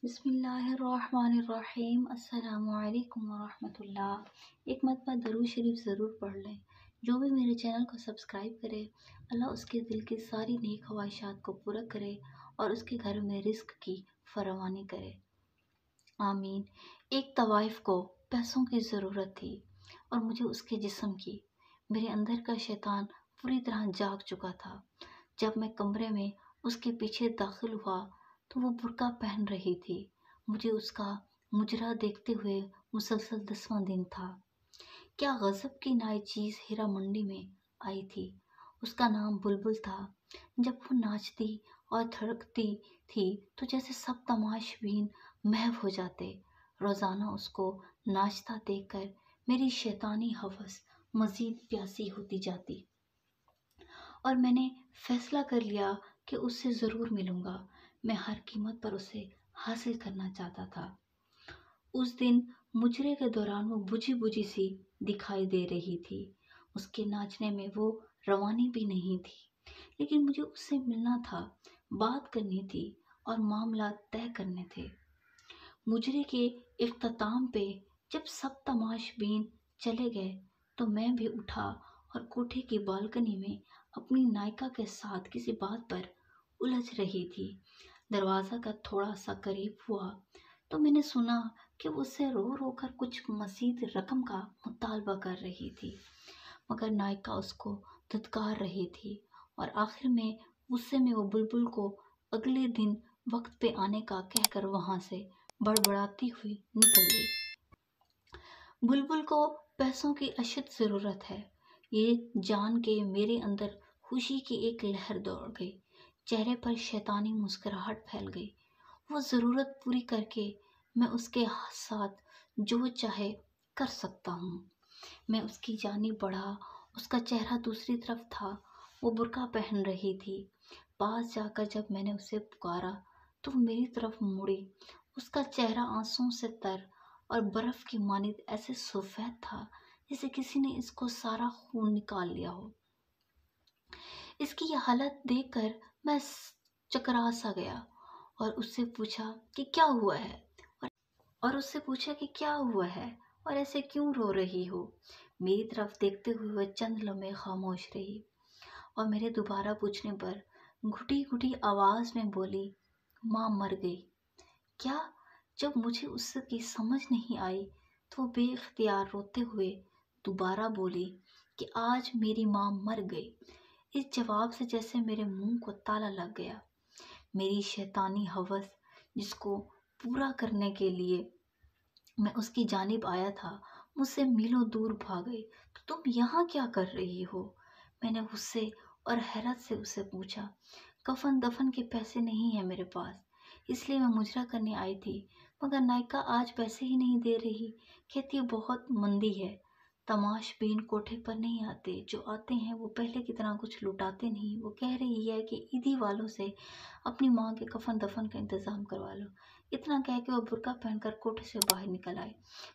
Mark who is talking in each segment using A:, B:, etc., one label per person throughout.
A: بسم اللہ الرحمن الرحیم۔ السلام علیکم ورحمۃ اللہ۔ ایک مرتبہ درود شریف ضرور پڑھ لیں۔ جو بھی میرے چینل کو سبسکرائب کرے، اللہ اس کے دل کی ساری نیک خواہشات کو پورا کرے اور اس کے گھر میں رزق کی فراوانی کرے، آمین۔ ایک طوائف کو پیسوں کی ضرورت تھی اور مجھے اس کے جسم کی۔ میرے اندر کا شیطان پوری طرح جاگ چکا تھا۔ جب میں کمرے میں اس کے پیچھے داخل ہوا تو وہ برقع پہن رہی تھی۔ مجھے اس کا مجرا دیکھتے ہوئے مسلسل 10واں دن تھا۔ کیا غضب کی نئی چیز ہیرا منڈی میں آئی تھی۔ اس کا نام بلبل تھا۔ جب وہ ناچتی اور تھڑکتی تھی تو جیسے سب تماش بین محو ہو جاتے۔ روزانہ اس کو ناچتا دیکھ کر میری شیطانی ہوس مزید پیاسی ہوتی جاتی اور میں نے فیصلہ کر لیا کہ اس سے ضرور ملوں گا۔ میں ہر قیمت پر اسے حاصل کرنا چاہتا تھا۔ اس دن مجرے کے دوران وہ بجھی بجھی سی دکھائی دے رہی تھی۔ اس کے ناچنے میں وہ روانی بھی نہیں تھی، لیکن مجھے اس سے ملنا تھا، بات کرنی تھی اور معاملات طے کرنے تھے۔ مجرے کے اختتام پہ جب سب تماش بین چلے گئے تو میں بھی اٹھا اور کوٹھے کی بالکنی میں اپنی نائکا کے ساتھ کسی بات پر الجھ رہی تھی۔ دروازہ کا تھوڑا سا قریب ہوا تو میں نے سنا کہ وہ اس سے رو رو کر کچھ مزید رقم کا مطالبہ کر رہی تھی، مگر نائکا اس کو دھتکار رہی تھی اور آخر میں غصے میں وہ بلبل کو اگلے دن وقت پہ آنے کا کہہ کر وہاں سے بڑبڑاتی ہوئی نکل گئی۔ بلبل کو پیسوں کی اشد ضرورت ہے، یہ جان کے میرے اندر خوشی کی ایک لہر دوڑ گئی۔ چہرے پر شیطانی مسکراہٹ پھیل گئی۔ وہ ضرورت پوری کر کے میں اس کے ساتھ جو چاہے کر سکتا ہوں۔ میں اس کی جانب بڑھا۔ اس کا چہرہ دوسری طرف تھا۔ وہ برقع پہن رہی تھی۔ پاس جا کر جب میں نے اسے پکارا تو وہ میری طرف مڑی۔ اس کا چہرہ آنسوؤں سے تر اور برف کی مانند ایسے سفید تھا جیسے کسی نے اس کو سارا خون نکال لیا ہو۔ اس کی یہ حالت دیکھ کر میں چکرا سا گیا اور اس سے پوچھا کہ کیا ہوا ہے اور ایسے کیوں رو رہی ہو۔ میری طرف دیکھتے ہوئے وہ چند لمحے خاموش رہی اور میرے دوبارہ پوچھنے پر گھٹی گھٹی آواز میں بولی، ماں مر گئی۔ کیا؟ جب مجھے اس کی سمجھ نہیں آئی تو وہ بے اختیار روتے ہوئے دوبارہ بولی کہ آج میری ماں مر گئی۔ اس جواب سے جیسے میرے منہ کو تالا لگ گیا۔ میری شیطانی ہوس جس کو پورا کرنے کے لیے میں اس کی جانب آیا تھا مجھ سے میلوں دور بھاگ گئی۔ تو تم یہاں کیا کر رہی ہو؟ میں نے غصے اور حیرت سے اسے پوچھا۔ کفن دفن کے پیسے نہیں ہیں میرے پاس، اس لیے میں مجرا کرنے آئی تھی، مگر نائکا آج پیسے ہی نہیں دے رہی، کہتی بہت مندی ہے۔ تماش بین کوٹھے پر نہیں آتے، جو آتے ہیں وہ پہلے کی طرح کچھ لٹاتے نہیں۔ وہ کہہ رہی ہے کہ عیدی والوں سے اپنی ماں کے کفن دفن کا انتظام کروا لو۔ اتنا کہہ کے وہ برقع پہن کر کوٹھے سے باہر نکل آئی۔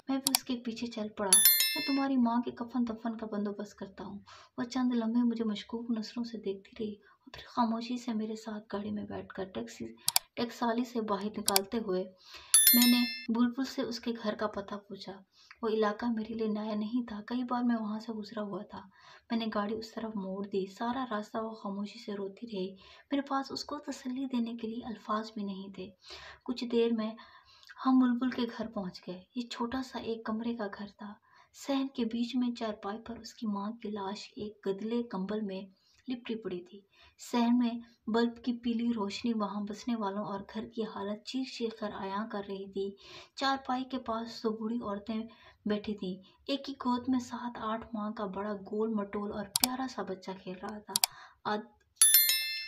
A: میں بھی اس کے پیچھے چل پڑا۔ میں تمہاری ماں کے کفن دفن کا بندوبست کرتا ہوں۔ وہ چند لمحے مجھے مشکوک نظروں سے دیکھتی رہی اور پھر خاموشی سے میرے ساتھ گاڑی میں بیٹھ کر ٹیکسالی سے باہر نکالتے ہوئے میں نے بلبل سے اس کے گھر کا پتہ پوچھا۔ وہ علاقہ میرے لیے نیا نہیں تھا، کئی بار میں وہاں سے گزرا ہوا تھا۔ میں نے گاڑی اس طرف موڑ دی۔ سارا راستہ وہ خاموشی سے روتی رہی۔ میرے پاس اس کو تسلی دینے کے لیے الفاظ بھی نہیں تھے۔ کچھ دیر میں ہم بلبل کے گھر پہنچ گئے۔ یہ چھوٹا سا ایک کمرے کا گھر تھا۔ صحن کے بیچ میں چارپائی پر اس کی ماں کی لاش ایک گدلے کمبل میں لپٹی پڑی تھی۔ صحن میں بلب کی پیلی روشنی وہاں بسنے والوں اور گھر کی حالت چیخ چیخ کر عیاں کر رہی تھی۔ چارپائی کے پاس دو بوڑھی عورتیں بیٹھی تھیں۔ ایک کی گود میں 7-8 ماہ کا بڑا گول مٹول اور پیارا سا بچہ کھیل رہا تھا۔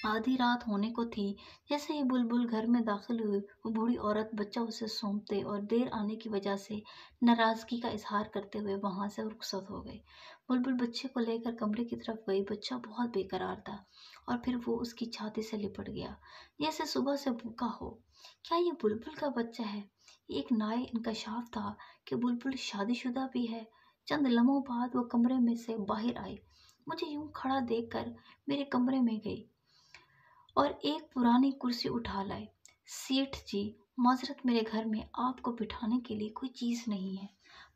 A: آدھی رات ہونے کو تھی۔ جیسے ہی بلبل گھر میں داخل ہوئی، وہ بوڑھی عورت بچہ اسے سونپتے اور دیر آنے کی وجہ سے ناراضگی کا اظہار کرتے ہوئے وہاں سے رخصت ہو گئی۔ بلبل بچے کو لے کر کمرے کی طرف گئی۔ بچہ بہت بے قرار تھا اور پھر وہ اس کی چھاتی سے لپٹ گیا جیسے صبح سے بھوکا ہو۔ کیا یہ بلبل کا بچہ ہے؟ یہ ایک نیا انکشاف تھا کہ بلبل شادی شدہ بھی ہے۔ چند لمحوں بعد وہ کمرے میں سے باہر آئی، مجھے یوں کھڑا دیکھ کر میرے کمرے میں گئی اور ایک پرانی کرسی اٹھا لائی۔ सेठ जी, माजरत, मेरे घर में आपको बिठाने के लिए कोई चीज़ नहीं है।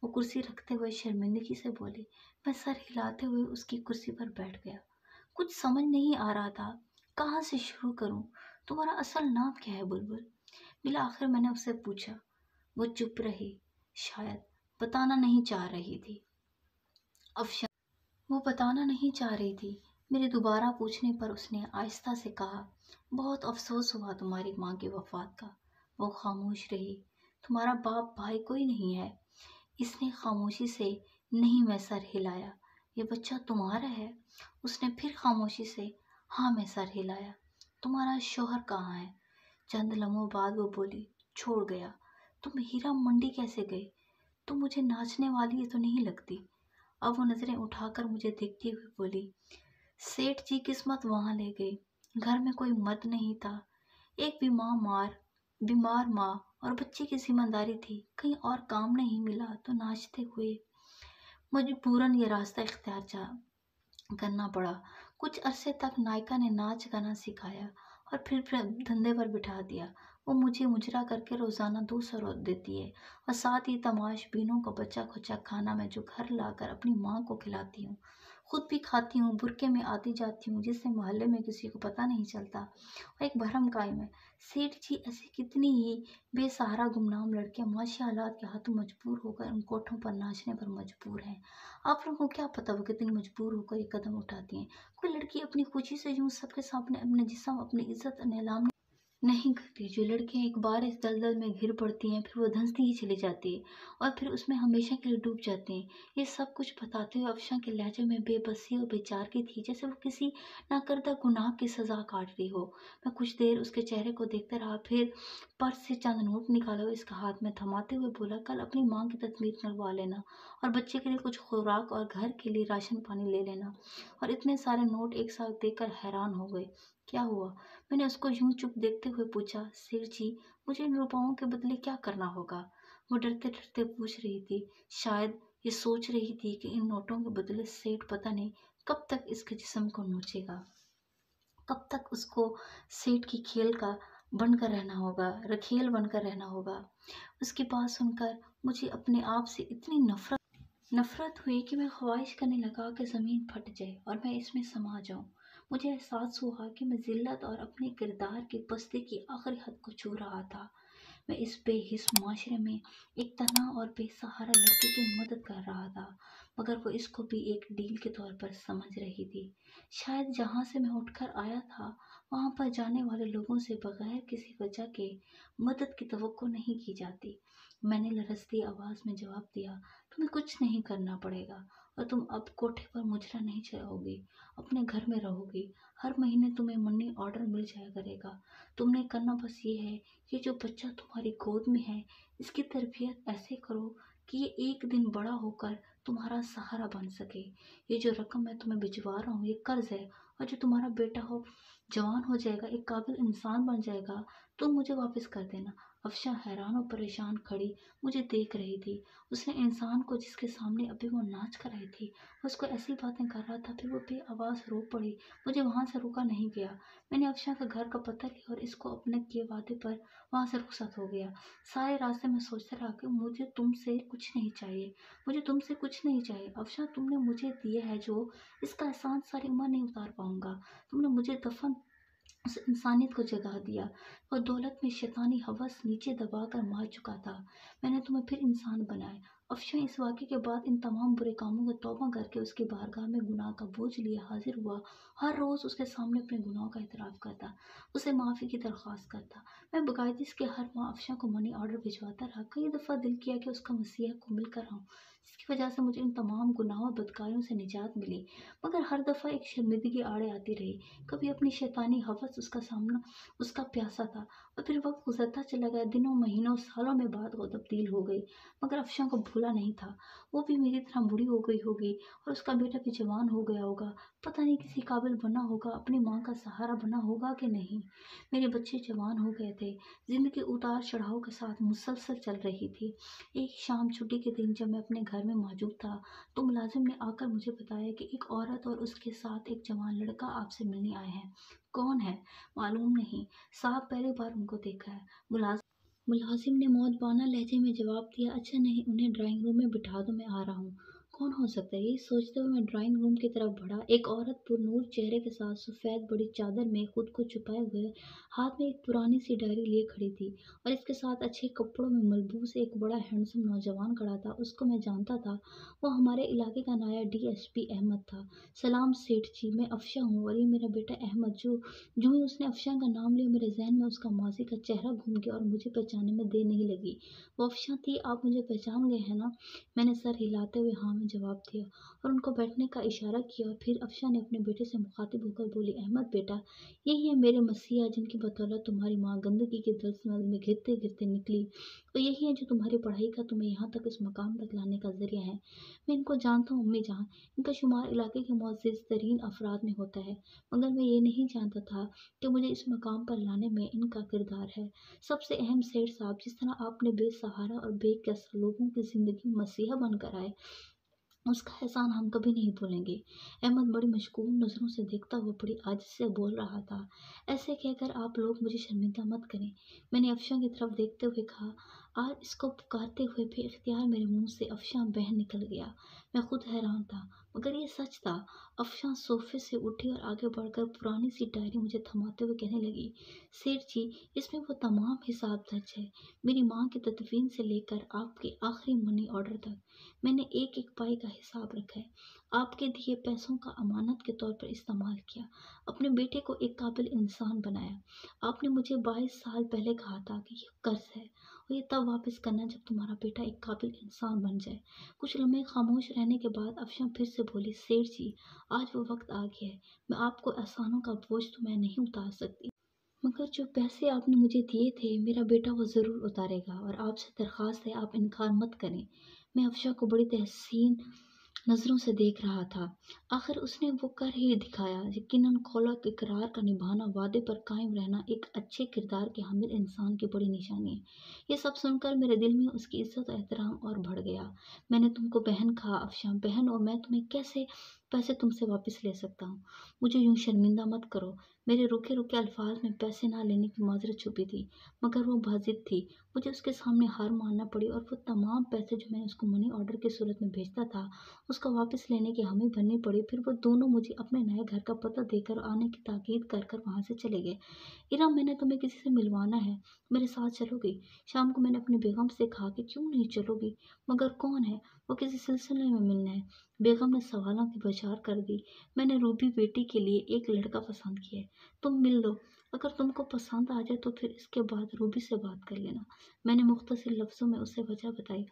A: वो कुर्सी रखते हुए शर्मिंदगी से बोले। मैं सर हिलाते हुए उसकी कुर्सी पर बैठ गया। कुछ समझ नहीं आ रहा था, कहाँ से शुरू करूं। तुम्हारा असल नाम क्या है बुलबुल? बिला आखिर मैंने उससे पूछा। वो चुप रही, शायद बताना नहीं चाह रही थी। अफशा, वो बताना नहीं चाह रही थी। मेरे दोबारा पूछने पर उसने आहिस्ता से कहा, बहुत अफसोस हुआ तुम्हारी माँ की वफात का। वो खामोश रही। तुम्हारा बाप भाई कोई नहीं है? इसने खामोशी से नहीं में सर हिलाया। ये बच्चा तुम्हारा है? उसने फिर खामोशी से हाँ में सर हिलाया। तुम्हारा शोहर कहाँ है? चंद लम्हों बाद वो बोली, छोड़ गया। तुम हीरा मंडी कैसे गई? तुम मुझे नाचने वाली तो नहीं लगती। अब वो नजरें उठाकर मुझे देखती हुई बोली, सेठ जी किस्मत वहां ले गई। घर में कोई मर्द नहीं था। एक बीमार माँ और बच्चे की जिम्मेदारी थी। कहीं और काम नहीं मिला तो नाचते हुए मजबूरन ये रास्ता इख्तियार करना पड़ा। कुछ अरसे तक नायिका ने नाच गाना सिखाया और फिर धंधे पर बिठा दिया। वो मुझे मुजरा करके रोजाना 200 देती है और साथ ही तमाश बीनों का बचा खुचा खाना मैं जो घर लाकर अपनी माँ को खिलाती हूँ, खुद भी खाती हूँ। बुरके में आती जाती हूँ जिससे मोहल्ले में किसी को पता नहीं चलता। और एक भरम कायम है। सेठ जी ऐसी कितनी ही बेसहारा गुमनाम लड़कियां माशी हालात के हाथों मजबूर होकर उन कोठों पर नाचने पर मजबूर हैं। आप लोगों को क्या पता वो कितनी मजबूर होकर ये कदम उठाती हैं। कोई लड़की अपनी खुशी से यूं सबके सामने अपने जिस्म अपनी इज्जत नीलाम नहीं करती। जो लड़कियां एक बार इस दलदल में घिर पड़ती हैं फिर वो धंसती ही चली जाती है और फिर उसमें हमेशा के लिए डूब जाती हैं। ये सब कुछ बताते हुए अफशा के लहजे में बेबसी और बेचारगी थी, जैसे वो किसी नाकर्दा गुनाह की सजा काट रही हो। मैं कुछ देर उसके चेहरे को देखता रहा, फिर पर्स से चंद नोट निकाला और इसका हाथ में थमाते हुए बोला, कल अपनी माँ की तस्वीर करवा लेना और बच्चे के लिए कुछ खुराक और घर के लिए राशन पानी ले लेना। और इतने सारे नोट एक साथ देखकर हैरान हो गए। क्या हुआ? मैंने उसको यूं चुप देखते हुए पूछा। सिर जी, मुझे इन रुपयों के बदले क्या करना होगा? वो डरते डरते पूछ रही थी। शायद ये सोच रही थी कि इन नोटों के बदले सेठ पता नहीं कब तक इसके जिस्म को नोचेगा, कब तक उसको सेठ की खेल का बनकर रहना होगा, रखेल बनकर रहना होगा। उसकी बात सुनकर मुझे अपने आप से इतनी नफरत हुई कि मैं ख्वाहिश करने लगा कि ज़मीन फट जाए और मैं इसमें समा जाऊं। मुझे एहसास हुआ कि मैं जिल्लत और अपने किरदार की पस्ती की आखिरी हद को छू रहा था। मैं इस बेहिस माशरे में एक तन्हा और बेसहारा लड़की की मदद कर रहा था, मगर वो इसको भी एक डील के तौर पर समझ रही थी। शायद जहाँ से मैं उठकर आया था वहाँ पर जाने वाले लोगों से बगैर किसी वजह के मदद की तवक्को नहीं की जाती। मैंने लरजती आवाज़ में जवाब दिया, तुम्हें कुछ नहीं करना पड़ेगा और तुम अब कोठे पर मुजरा नहीं चढ़ाओगी, अपने घर में रहोगी। हर महीने तुम्हें मनी ऑर्डर मिल जाया करेगा। तुमने करना बस ये है, ये जो बच्चा तुम्हारी गोद में है इसकी तरबियत ऐसे करो कि ये एक दिन बड़ा होकर तुम्हारा सहारा बन सके। ये जो रकम मैं तुम्हें भिजवा रहा हूँ ये कर्ज है, और जो तुम्हारा बेटा हो जवान हो जाएगा, एक काबिल इंसान बन जाएगा, तुम मुझे वापस कर देना। अफशा हैरान और परेशान खड़ी मुझे देख रही थी। उसने इंसान को जिसके सामने अभी वो नाच कर आई थी उसको ऐसी बातें कर रहा था, फिर वो बेआवाज़ रो पड़ी। मुझे वहां से रुका नहीं गया। मैंने अफशा का घर का पता लिया और इसको अपने किए वादे पर वहां से रुखसत हो गया। सारे रास्ते में सोचता रहा कि मुझे तुमसे कुछ नहीं चाहिए, मुझे तुमसे कुछ नहीं चाहिए। अफशा, तुमने मुझे दिया है जो, इसका एहसान सारी उम्र नहीं उतार पाऊंगा। तुमने मुझे दफन उस इंसानियत को जगा दिया और दौलत में शैतानी हवस नीचे दबाकर मार चुका था। मैंने तुम्हें फिर इंसान बनाया। अफशा इस वाक़े के बाद इन तमाम बुरे कामों को तौबा करके उसकी बारगाह में गुनाह का बोझ लिए हाजिर हुआ। हर रोज़ उसके सामने अपने गुनाहों का इतराफ़ करता, उसे माफ़ी की दरख्वास्त करता। मैं बाकायदगी से हर माह अफशा को मनी ऑर्डर भिजवाता रहा। कई दफ़ा दिल किया कि उसका मसीहा को मिलकर आऊँ, जिसकी वजह से मुझे इन तमाम गुनाहों और बदकारियों से निजात मिली, मगर हर दफ़ा एक शर्मिंदगी आड़े आती रही। कभी अपनी शैतानी हवस उसका सामना उसका प्यासा था और फिर वक्त गुजरता चला गया। दिनों महीनों सालों में बात वो तब्दील हो गई, मगर अफशा को भूला नहीं था। वो भी मेरी तरह बूढ़ी हो गई होगी और उसका बेटा भी जवान हो गया होगा। पता नहीं किसी काबिल काबिल बना होगा, अपनी माँ का सहारा बना होगा कि नहीं। मेरे बच्चे जवान हो गए थे, ज़िंदगी उतार चढ़ाव के साथ मुसलसल चल रही थी। एक शाम छुट्टी के दिन जब मैं अपने घर में मौजूद था तो मुलाजिम ने आकर मुझे बताया कि एक औरत और उसके साथ एक जवान लड़का आपसे मिलने आए हैं। कौन है मालूम नहीं साहब, पहली बार उनको देखा है। मुलाजिम ने मौजबाना लहजे में जवाब दिया, अच्छा नहीं, उन्हें ड्राइंग रूम में बिठा दो, मैं आ रहा हूँ। कौन हो सकता है, यही सोचते हुए मैं ड्राइंग रूम की तरफ बढ़ा। एक औरत पुरनूर चेहरे के साथ सफ़ेद बड़ी चादर में खुद को छुपाए हुए हाथ में एक पुरानी सी डायरी लिए खड़ी थी, और इसके साथ अच्छे कपड़ों में मलबूस एक बड़ा हैंडसम नौजवान खड़ा था। उसको मैं जानता था, वो हमारे इलाके का नया DSP अहमद था। सलाम सेठ जी, मैं अफशा हूँ और ये मेरा बेटा अहमद। जो ही उसने अफशा का नाम लिया, मेरे जहन में उसका माजी का चेहरा घूम गया और मुझे पहचानने में देर नहीं लगी। वो अफशा थी, आप मुझे पहचान गए हैं ना? मैंने सर हिलाते हुए हाँ में जवाब दिया और उनको बैठने का इशारा किया। और फिर अफशा ने अपने बेटे से मुखातिब होकर बोली, अहमद बेटा, यही है मेरे मसीहा जिनकी बदौलत तुम्हारी माँ गंदगी के दलदल में घिरते घिरते निकली, और यही है जो तुम्हारी पढ़ाई का तुम्हें यहाँ तक इस मकाम तक लाने का जरिया है। मैं इनको जानता हूँ अम्मी जान, इनका शुमार इलाके के मुअज़्ज़ज़ तरीन अफराद में होता है, मगर मैं ये नहीं जानता था कि मुझे इस मकाम पर लाने में इनका किरदार है। सबसे अहम सेठ साहब, जिस तरह आपने बेसहारा और बेकस लोगों की ज़िंदगी में मसीहा बनकर आए, उसका एहसान हम कभी नहीं भूलेंगे। अहमद बड़ी मशकूक नज़रों से देखता हुआ बड़ी आजिज़ से बोल रहा था, ऐसे कहकर आप लोग मुझे शर्मिंदा मत करें। मैंने अफशा की तरफ देखते हुए कहा, आज इसको पुकारते हुए भी इख्तियार मेरे मुंह से अफशा बहन निकल गया। मैं खुद हैरान था, मगर ये सच था। अफशा सोफे से उठी और आगे बढ़कर पुरानी सी डायरी मुझे थमाते हुए कहने लगी, सेठ जी, इसमें वो तमाम हिसाब दर्ज है, मेरी माँ की तदफीन से लेकर आपके आखिरी मनी ऑर्डर तक। मैंने एक एक पाई का हिसाब रखा है। आपके दिए पैसों का अमानत के तौर पर इस्तेमाल किया, अपने बेटे को एक काबिल इंसान बनाया। आपने मुझे 22 साल पहले कहा था कि ये कर्ज है और ये तब वापस करना जब तुम्हारा बेटा एक काबिल इंसान बन जाए। कुछ लम्हे खामोश रहने के बाद अफशा फिर से बोली, सेठ जी, आज वो वक्त आ गया है, मैं आपको एहसानों का बोझ तो मैं नहीं उतार सकती, मगर जो पैसे आपने मुझे दिए थे मेरा बेटा वो ज़रूर उतारेगा, और आपसे दरख्वास्त है आप इनकार मत करें। मैं अफशा को बड़ी तहसीन नज़रों से देख रहा था। आखिर उसने वो कर ही दिखाया। यकीनन कौला के इकरार का निभाना, वादे पर कायम रहना एक अच्छे किरदार के हामिल इंसान की बड़ी निशानी है। ये सब सुनकर मेरे दिल में उसकी इज्जत और एहतराम और बढ़ गया। मैंने तुमको बहन कहा अफशा, बहन, और मैं तुम्हें कैसे पैसे तुमसे वापस ले सकता हूँ? मुझे यूँ शर्मिंदा मत करो। मेरे रुके रुके अल्फाज में पैसे ना लेने की माजरत छुपी थी, मगर वो बाजिद थी। मुझे उसके सामने हार मानना पड़ी और वो तमाम पैसे जो मैंने उसको मनी ऑर्डर की सूरत में भेजता था उसका वापस लेने की हमें भरनी पड़ी। फिर वो दोनों मुझे अपने नए घर का पता देकर आने की ताकीद कर कर वहाँ से चले गए। इरम, मैंने तुम्हें किसी से मिलवाना है, मेरे साथ चलोगी? शाम को मैंने अपनी बेगम से कहा कि क्यों नहीं चलोगी, मगर कौन है, वो किसी सिलसिले में मिलना है। बेगम ने सवालों की बौछार कर दी। मैंने रूबी बेटी के लिए एक लड़का पसंद किया है, तुम मिल लो, अगर तुमको पसंद आ जाए तो फिर इसके बाद रूबी से बात कर लेना। मैंने मुख्तसर लफ्ज़ों में उसे वजह बताई।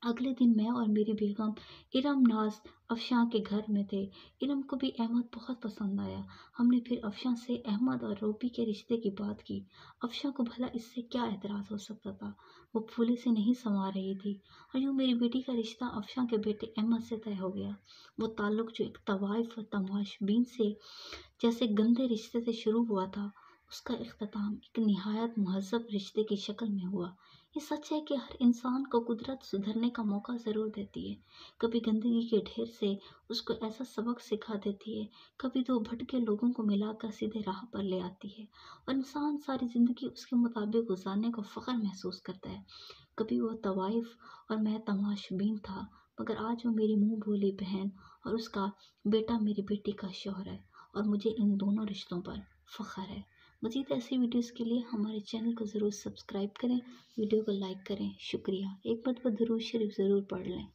A: अगले दिन मैं और मेरी बेगम इरम नाज अफशा के घर में थे। इरम को भी अहमद बहुत पसंद आया। हमने फिर अफशा से अहमद और रूबी के रिश्ते की बात की। अफशा को भला इससे क्या एतराज़ हो सकता था, वो फूले से नहीं समा रही थी। और यूँ मेरी बेटी का रिश्ता अफशा के बेटे अहमद से तय हो गया। वो ताल्लुक जो एक तवाइफ व तमाशबीन से जैसे गंदे रिश्ते से शुरू हुआ था, उसका इख्तिताम एक निहायत महज़्ज़ब रिश्ते की शक्ल में हुआ। ये सच है कि हर इंसान को कुदरत सुधरने का मौका ज़रूर देती है। कभी गंदगी के ढेर से उसको ऐसा सबक सिखा देती है, कभी तो भटके लोगों को मिलाकर सीधे राह पर ले आती है और इंसान सारी ज़िंदगी उसके मुताबिक गुजारने को फ़ख्र महसूस करता है। कभी वो तवाइफ और मैं तमाशबीन था, मगर आज वो मेरी मुँह बोली बहन और उसका बेटा मेरी बेटी का शौहर है, और मुझे इन दोनों रिश्तों पर फ़ख्र है। मज़ीद ऐसी वीडियोज़ के लिए हमारे चैनल को ज़रूर सब्सक्राइब करें, वीडियो को लाइक करें। शुक्रिया। एक मरतबा दुरूद शरीफ ज़रूर पढ़ लें।